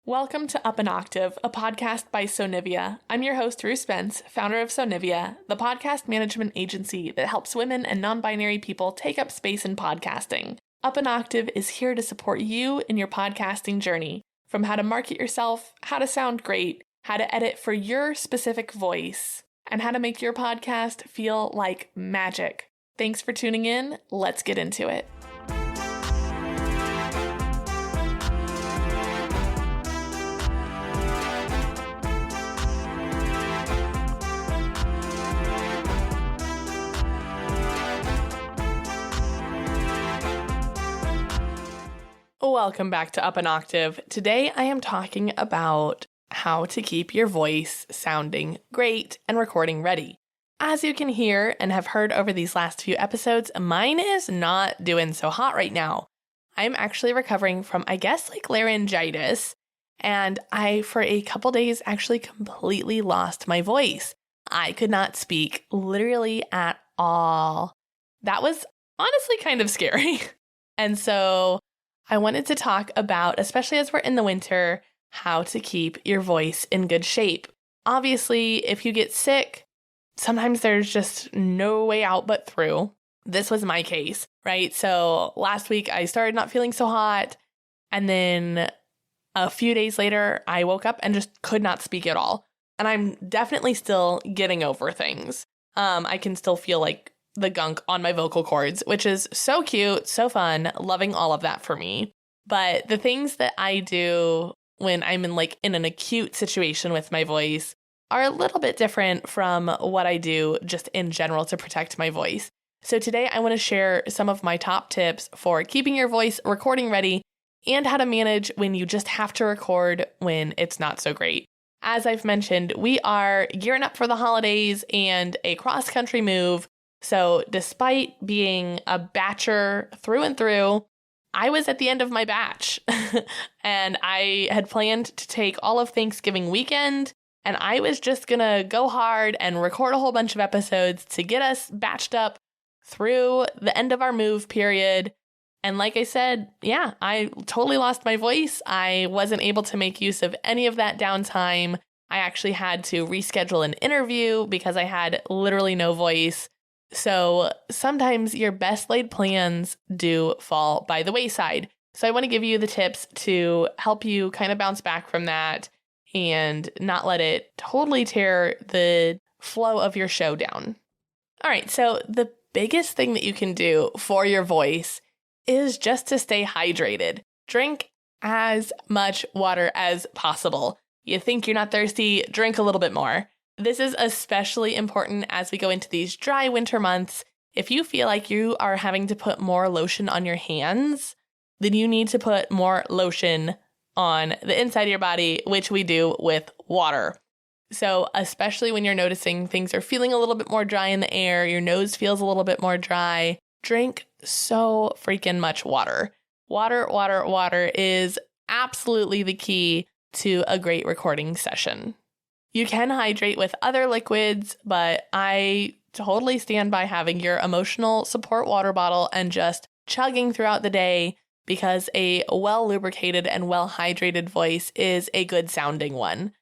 Welcome to Up an Octave, a podcast by Sonivia. I'm your host, Rue Spence, founder of Sonivia, the podcast management agency that helps women and non-binary people take up space in podcasting. Up an Octave is here to support you in your podcasting journey, from how to market yourself, how to sound great, how to edit for your specific voice, and how to make your podcast feel like magic. Thanks for tuning in. Let's get into it. Welcome back to Up an Octave. Today I am talking about how to keep your voice sounding great and recording ready. As you can hear and have heard over these last few episodes, mine is not doing so hot right now. I'm actually recovering from, laryngitis, and I, for a couple days, actually completely lost my voice. I could not speak literally at all. That was honestly kind of scary. And so I wanted to talk about, especially as we're in the winter, how to keep your voice in good shape. Obviously, if you get sick, sometimes there's just no way out but through. This was my case, right? So last week I started not feeling so hot, and then a few days later I woke up and just could not speak at all. And I'm definitely still getting over things. I can still feel like the gunk on my vocal cords, which is so cute, so fun, loving all of that for me. But the things that I do when I'm in an acute situation with my voice are a little bit different from what I do just in general to protect my voice. So today I want to share some of my top tips for keeping your voice recording ready and how to manage when you just have to record when it's not so great. As I've mentioned, we are gearing up for the holidays and a cross-country move. So despite being a batcher through and through, I was at the end of my batch and I had planned to take all of Thanksgiving weekend, and I was just going to go hard and record a whole bunch of episodes to get us batched up through the end of our move period. And like I said, I totally lost my voice. I wasn't able to make use of any of that downtime. I actually had to reschedule an interview because I had literally no voice. So sometimes your best laid plans do fall by the wayside. So I want to give you the tips to help you kind of bounce back from that and not let it totally tear the flow of your show down. All right, so the biggest thing that you can do for your voice is just to stay hydrated. Drink as much water as possible. You think you're not thirsty, drink a little bit more. This is especially important as we go into these dry winter months. If you feel like you are having to put more lotion on your hands, then you need to put more lotion on the inside of your body, which we do with water. So especially when you're noticing things are feeling a little bit more dry in the air, your nose feels a little bit more dry, drink so freaking much water. Water is absolutely the key to a great recording session. You can hydrate with other liquids, but I totally stand by having your emotional support water bottle and just chugging throughout the day, because a well-lubricated and well-hydrated voice is a good sounding one.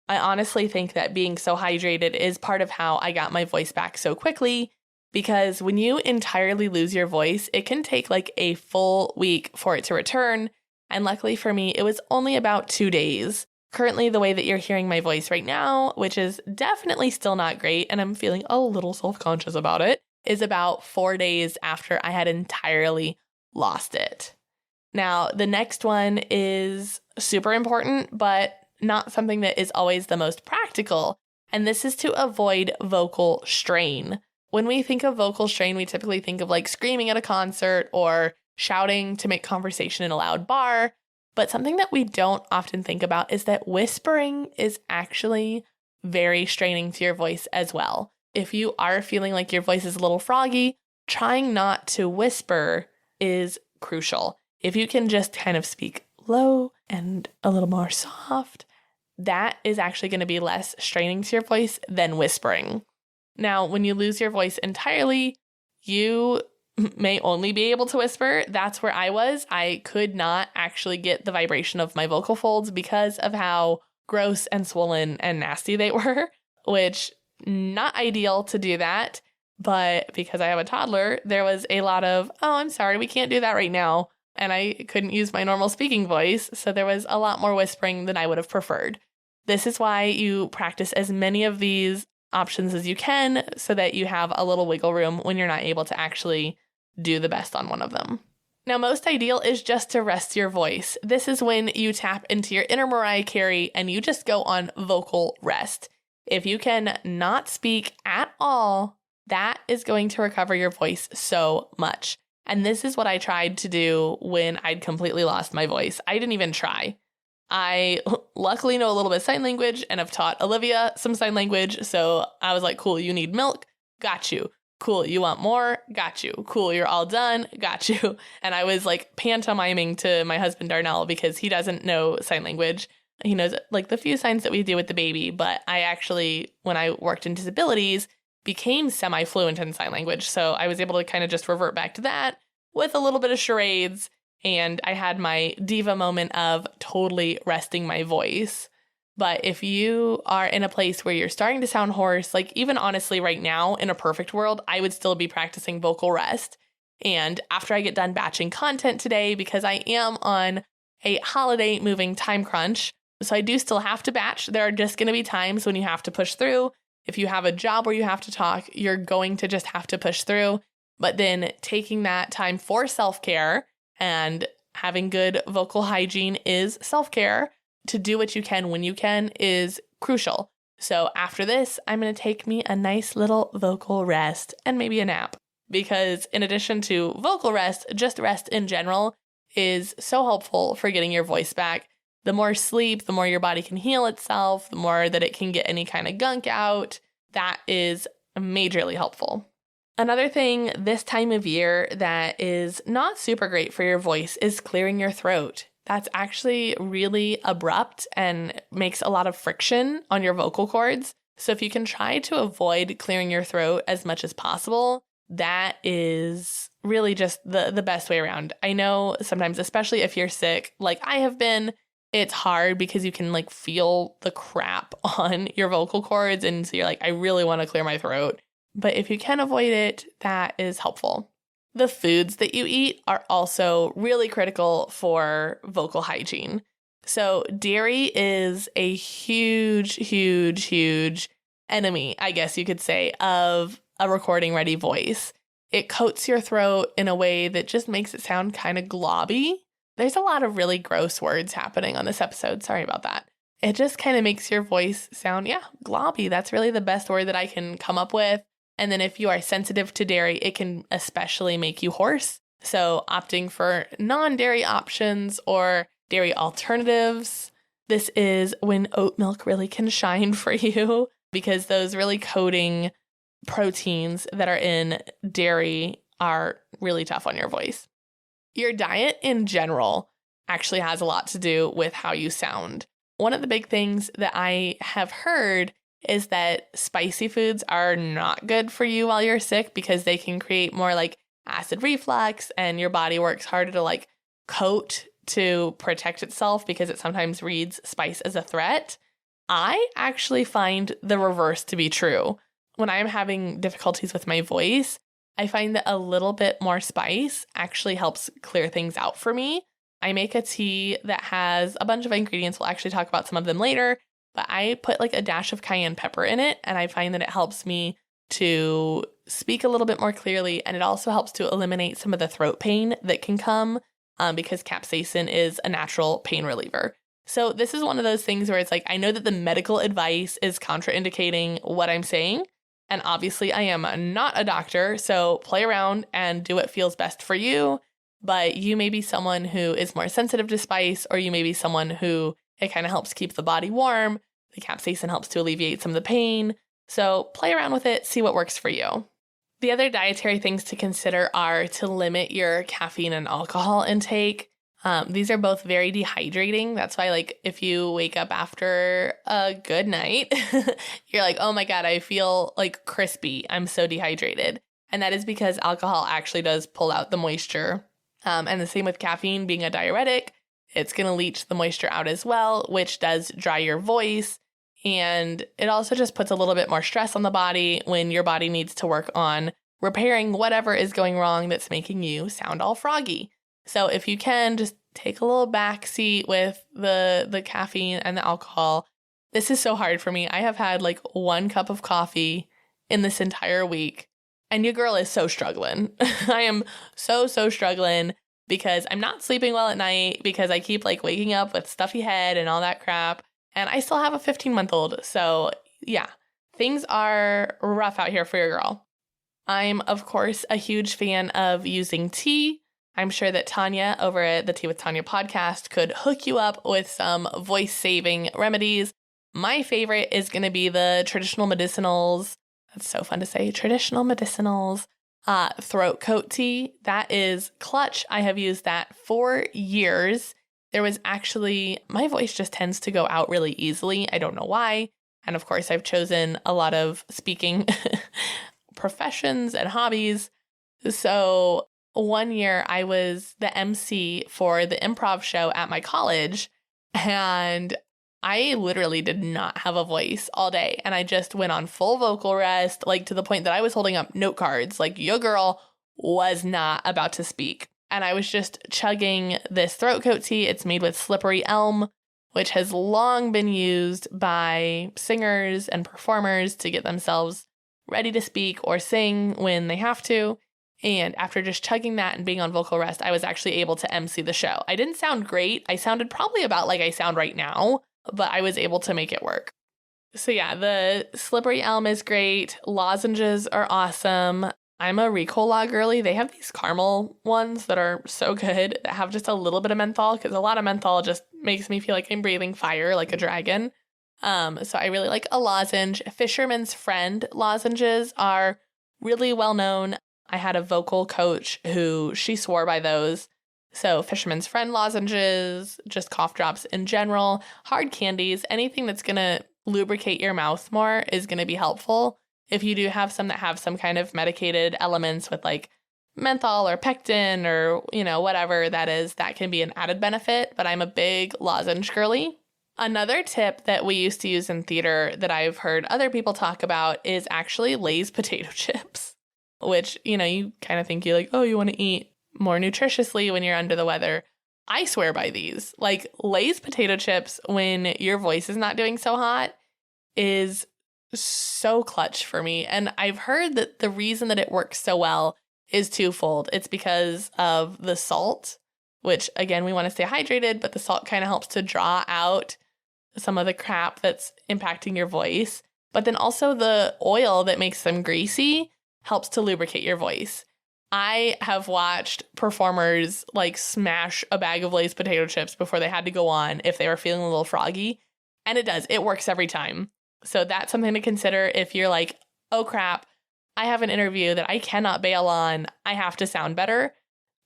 I honestly think that being so hydrated is part of how I got my voice back so quickly, because when you entirely lose your voice, it can take like a full week for it to return. And luckily for me, it was only about 2 days. Currently, the way that you're hearing my voice right now, which is definitely still not great, and I'm feeling a little self-conscious about it, is about 4 days after I had entirely lost it. Now, the next one is super important, but not something that is always the most practical, and this is to avoid vocal strain. When we think of vocal strain, we typically think of like screaming at a concert or shouting to make conversation in a loud bar. But something that we don't often think about is that whispering is actually very straining to your voice as well. If you are feeling like your voice is a little froggy, trying not to whisper is crucial. If you can just kind of speak low and a little more soft, that is actually going to be less straining to your voice than whispering. Now, when you lose your voice entirely, you may only be able to whisper, that's where I was. I could not actually get the vibration of my vocal folds because of how gross and swollen and nasty they were, which not ideal to do that. But because I have a toddler, there was a lot of, oh, I'm sorry, we can't do that right now. And I couldn't use my normal speaking voice. So there was a lot more whispering than I would have preferred. This is why you practice as many of these options as you can so that you have a little wiggle room when you're not able to actually do the best on one of them. Now, most ideal is just to rest your voice. This is when you tap into your inner Mariah Carey and you just go on vocal rest. If you can not speak at all, that is going to recover your voice so much. And this is what I tried to do when I'd completely lost my voice. I didn't even try. I luckily know a little bit of sign language and have taught Olivia some sign language. So I was like, cool, you need milk? Got you. Cool, you want more? Got you. Cool, you're all done? Got you. And I was like pantomiming to my husband Darnell because he doesn't know sign language. He knows like the few signs that we do with the baby. But I actually, when I worked in disabilities, became semi-fluent in sign language. So I was able to kind of just revert back to that with a little bit of charades. And I had my diva moment of totally resting my voice. But if you are in a place where you're starting to sound hoarse, like even honestly right now in a perfect world, I would still be practicing vocal rest. And after I get done batching content today, because I am on a holiday moving time crunch, so I do still have to batch. There are just going to be times when you have to push through. If you have a job where you have to talk, you're going to just have to push through. But then taking that time for self-care and having good vocal hygiene is self-care. To do what you can when you can is crucial. So after this, I'm going to take me a nice little vocal rest and maybe a nap. Because in addition to vocal rest, just rest in general is so helpful for getting your voice back. The more sleep, the more your body can heal itself, the more that it can get any kind of gunk out. That is majorly helpful. Another thing this time of year that is not super great for your voice is clearing your throat. That's actually really abrupt and makes a lot of friction on your vocal cords. So if you can try to avoid clearing your throat as much as possible, that is really just the best way around. I know sometimes, especially if you're sick, like I have been, it's hard because you can like feel the crap on your vocal cords. And so you're like, I really want to clear my throat. But if you can avoid it, that is helpful. The foods that you eat are also really critical for vocal hygiene. So dairy is a huge, huge, huge enemy, I guess you could say, of a recording ready voice. It coats your throat in a way that just makes it sound kind of globby. There's a lot of really gross words happening on this episode. Sorry about that. It just kind of makes your voice sound, globby. That's really the best word that I can come up with. And then if you are sensitive to dairy, it can especially make you hoarse. So opting for non-dairy options or dairy alternatives, this is when oat milk really can shine for you because those really coating proteins that are in dairy are really tough on your voice. Your diet in general actually has a lot to do with how you sound. One of the big things that I have heard is that spicy foods are not good for you while you're sick because they can create more like acid reflux and your body works harder to like coat to protect itself because it sometimes reads spice as a threat. I actually find the reverse to be true. When I'm having difficulties with my voice, I find that a little bit more spice actually helps clear things out for me. I make a tea that has a bunch of ingredients. We'll actually talk about some of them later. But I put like a dash of cayenne pepper in it, and I find that it helps me to speak a little bit more clearly, and it also helps to eliminate some of the throat pain that can come because capsaicin is a natural pain reliever. So this is one of those things where it's like, I know that the medical advice is contraindicating what I'm saying, and obviously I am not a doctor, so play around and do what feels best for you, but you may be someone who is more sensitive to spice, or you may be someone who it kind of helps keep the body warm. The capsaicin helps to alleviate some of the pain. So play around with it, see what works for you. The other dietary things to consider are to limit your caffeine and alcohol intake. These are both very dehydrating. That's why, like, if you wake up after a good night, you're like, oh my God, I feel like crispy. I'm so dehydrated. And that is because alcohol actually does pull out the moisture. And the same with caffeine being a diuretic. It's going to leach the moisture out as well, which does dry your voice. And it also just puts a little bit more stress on the body when your body needs to work on repairing whatever is going wrong that's making you sound all froggy. So if you can, just take a little backseat with the caffeine and the alcohol. This is so hard for me. I have had like 1 cup of coffee in this entire week, and your girl is so struggling. I am so struggling because I'm not sleeping well at night because I keep like waking up with stuffy head and all that crap. And I still have a 15-month-old. So yeah, things are rough out here for your girl. I'm, of course, a huge fan of using tea. I'm sure that Tanya over at the Tea with Tanya podcast could hook you up with some voice-saving remedies. My favorite is going to be the traditional medicinals. That's so fun to say. Traditional medicinals. Throat coat tea. That is clutch. I have used that for years. There was actually, my voice just tends to go out really easily. I don't know why. And of course, I've chosen a lot of speaking professions and hobbies. So one year I was the MC for the improv show at my college, and I literally did not have a voice all day. And I just went on full vocal rest, like to the point that I was holding up note cards. Like, your girl was not about to speak. And I was just chugging this throat coat tea. It's made with slippery elm, which has long been used by singers and performers to get themselves ready to speak or sing when they have to. And after just chugging that and being on vocal rest, I was actually able to MC the show. I didn't sound great. I sounded probably about like I sound right now, but I was able to make it work. So yeah, the slippery elm is great. Lozenges are awesome. I'm a Ricola girly. They have these caramel ones that are so good that have just a little bit of menthol, because a lot of menthol just makes me feel like I'm breathing fire like a dragon. So I really like a lozenge. Fisherman's Friend lozenges are really well known. I had a vocal coach who she swore by those. So Fisherman's Friend lozenges, just cough drops in general, hard candies, anything that's going to lubricate your mouth more is going to be helpful. If you do have some that have some kind of medicated elements with like menthol or pectin or, whatever that is, that can be an added benefit. But I'm a big lozenge girly. Another tip that we used to use in theater that I've heard other people talk about is actually Lay's potato chips, which, you kind of think you like, oh, you want to eat more nutritiously when you're under the weather. I swear by these. Like, Lay's potato chips when your voice is not doing so hot is so clutch for me. And I've heard that the reason that it works so well is twofold. It's because of the salt, which again, we want to stay hydrated, but the salt kind of helps to draw out some of the crap that's impacting your voice. But then also the oil that makes them greasy helps to lubricate your voice. I have watched performers like smash a bag of Lay's potato chips before they had to go on if they were feeling a little froggy. And it does. It works every time. So that's something to consider if you're like, oh crap, I have an interview that I cannot bail on. I have to sound better.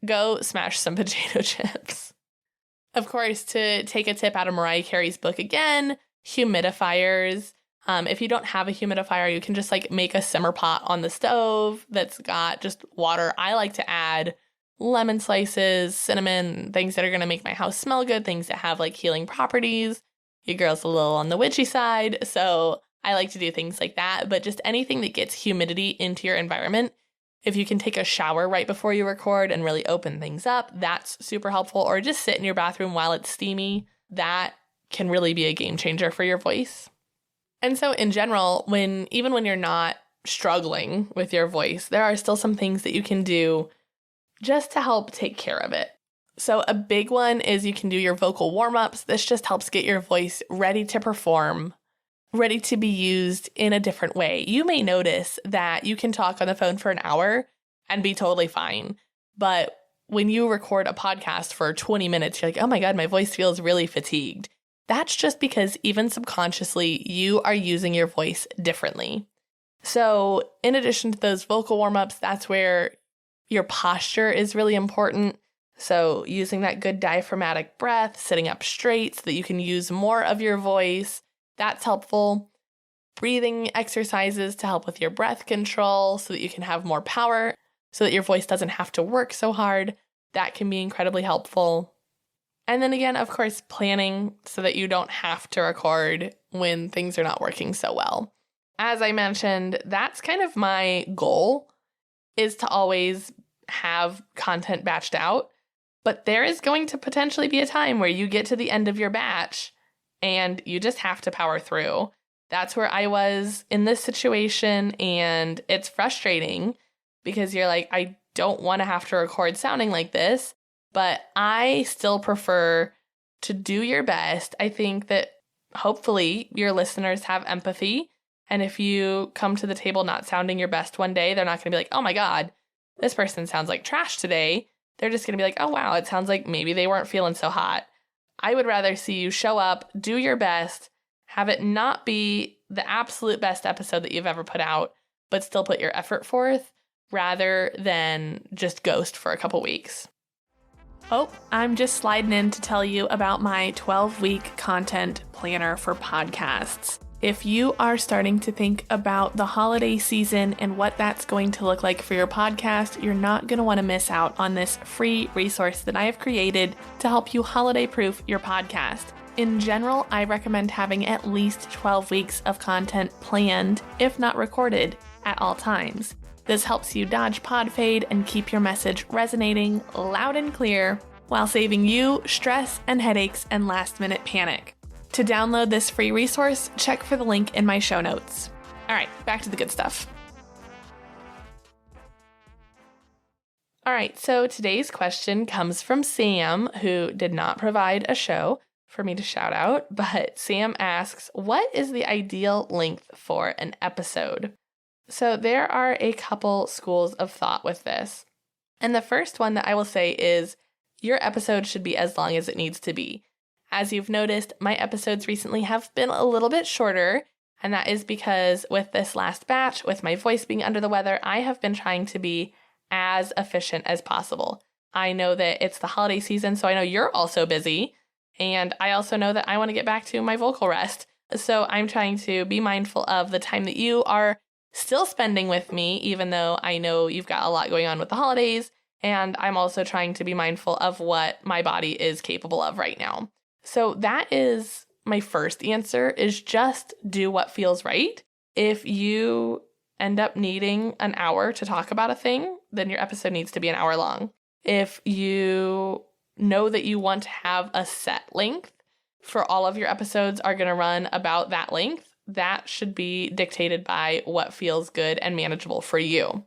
Go smash some potato chips. Of course, to take a tip out of Mariah Carey's book again, humidifiers. If you don't have a humidifier, you can just like make a simmer pot on the stove that's got just water. I like to add lemon slices, cinnamon, things that are going to make my house smell good, things that have like healing properties. Your girl's a little on the witchy side, so I like to do things like that. But just anything that gets humidity into your environment. If you can take a shower right before you record and really open things up, that's super helpful. Or just sit in your bathroom while it's steamy. That can really be a game changer for your voice. And so in general, even when you're not struggling with your voice, there are still some things that you can do just to help take care of it. So a big one is you can do your vocal warm-ups. This just helps get your voice ready to perform, ready to be used in a different way. You may notice that you can talk on the phone for an hour and be totally fine. But when you record a podcast for 20 minutes, you're like, oh my God, my voice feels really fatigued. That's just because even subconsciously, you are using your voice differently. So in addition to those vocal warm-ups, that's where your posture is really important. So using that good diaphragmatic breath, sitting up straight so that you can use more of your voice, that's helpful. breathing exercises to help with your breath control so that you can have more power, so that your voice doesn't have to work so hard. That can be incredibly helpful. And then again, of course, planning so that you don't have to record when things are not working so well. As I mentioned, that's kind of my goal, is to always have content batched out. But there is going to potentially be a time where you get to the end of your batch and you just have to power through. That's where I was in this situation, and it's frustrating because you're like, I don't want to have to record sounding like this, but I still prefer to do your best. I think that hopefully your listeners have empathy, and if you come to the table not sounding your best one day, they're not going to be like, oh my God, this person sounds like trash today. They're just going to be like, oh wow, it sounds like maybe they weren't feeling so hot. I would rather see you show up, do your best, have it not be the absolute best episode that you've ever put out, but still put your effort forth, rather than just ghost for a couple weeks. Oh, I'm just sliding in to tell you about my 12-week content planner for podcasts. If you are starting to think about the holiday season and what that's going to look like for your podcast, you're not going to want to miss out on this free resource that I have created to help you holiday-proof your podcast. In general, I recommend having at least 12 weeks of content planned, if not recorded, at all times. This helps you dodge podfade and keep your message resonating loud and clear while saving you stress and headaches and last-minute panic. To download this free resource, check for the link in my show notes. All right, back to the good stuff. All right, so today's question comes from Sam, who did not provide a show for me to shout out, but Sam asks, what is the ideal length for an episode? So there are a couple schools of thought with this. And the first one that I will say is your episode should be as long as it needs to be. As you've noticed, my episodes recently have been a little bit shorter, and that is because with this last batch, with my voice being under the weather, I have been trying to be as efficient as possible. I know that it's the holiday season, so I know you're also busy, and I also know that I want to get back to my vocal rest. So I'm trying to be mindful of the time that you are still spending with me, even though I know you've got a lot going on with the holidays, and I'm also trying to be mindful of what my body is capable of right now. So that is my first answer, is just do what feels right. If you end up needing an hour to talk about a thing, then your episode needs to be an hour long. If you know that you want to have a set length for all of your episodes are going to run about that length, that should be dictated by what feels good and manageable for you.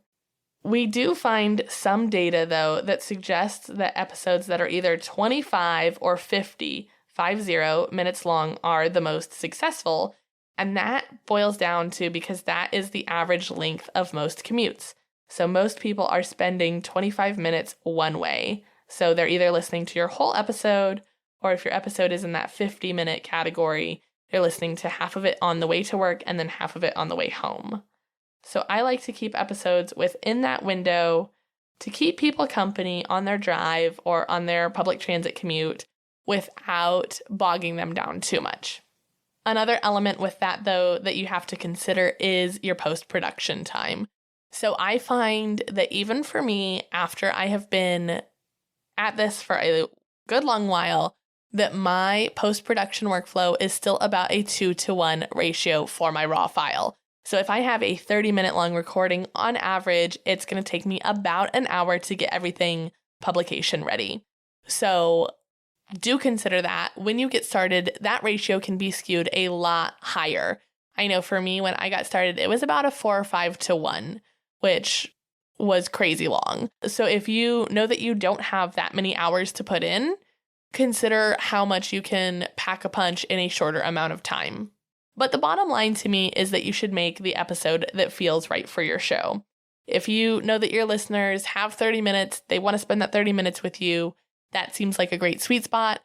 We do find some data, though, that suggests that episodes that are either 25 or 50 minutes long are the most successful, and that boils down to because that is the average length of most commutes. So most people are spending 25 minutes one way. So they're either listening to your whole episode, or if your episode is in that 50-minute category, they're listening to half of it on the way to work and then half of it on the way home. So I like to keep episodes within that window to keep people company on their drive or on their public transit commute without bogging them down too much. Another element with that, though, that you have to consider is your post-production time. So I find that even for me, after I have been at this for a good long while, that my post-production workflow is still about a 2-to-1 ratio for my raw file. So if I have a 30-minute long recording, on average, it's going to take me about an hour to get everything publication ready. So do consider that when you get started, that ratio can be skewed a lot higher. I know for me, when I got started, it was about a 4 or 5 to 1, which was crazy long. So if you know that you don't have that many hours to put in, consider how much you can pack a punch in a shorter amount of time. But the bottom line to me is that you should make the episode that feels right for your show. If you know that your listeners have 30 minutes, they want to spend that 30 minutes with you, that seems like a great sweet spot.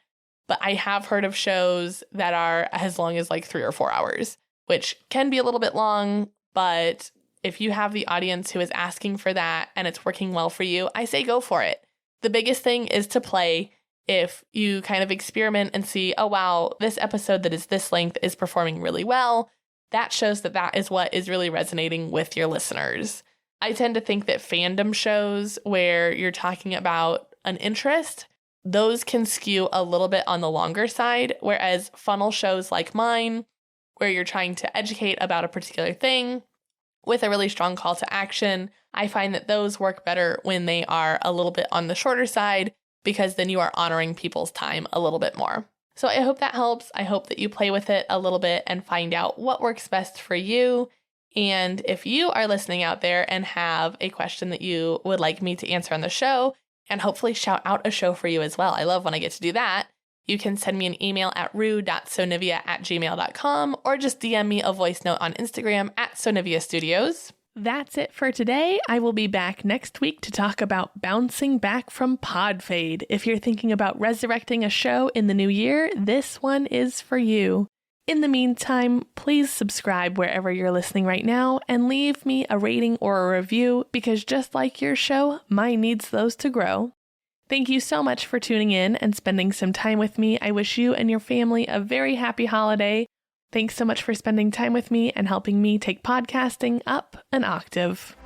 But I have heard of shows that are as long as like 3 or 4 hours, which can be a little bit long. But if you have the audience who is asking for that and it's working well for you, I say go for it. The biggest thing is to play. If you kind of experiment and see, oh, wow, this episode that is this length is performing really well, that shows that that is what is really resonating with your listeners. I tend to think that fandom shows where you're talking about an interest, those can skew a little bit on the longer side, whereas funnel shows like mine, where you're trying to educate about a particular thing with a really strong call to action, I find that those work better when they are a little bit on the shorter side, because then you are honoring people's time a little bit more. So I hope that helps. I hope that you play with it a little bit and find out what works best for you. And if you are listening out there and have a question that you would like me to answer on the show, and hopefully shout out a show for you as well, I love when I get to do that, you can send me an email at rue.sonivia@gmail.com or just DM me a voice note on Instagram at Sonivia Studios. That's it for today. I will be back next week to talk about bouncing back from podfade. If you're thinking about resurrecting a show in the new year, this one is for you. In the meantime, please subscribe wherever you're listening right now and leave me a rating or a review, because just like your show, mine needs those to grow. Thank you so much for tuning in and spending some time with me. I wish you and your family a very happy holiday. Thanks so much for spending time with me and helping me take podcasting up an octave.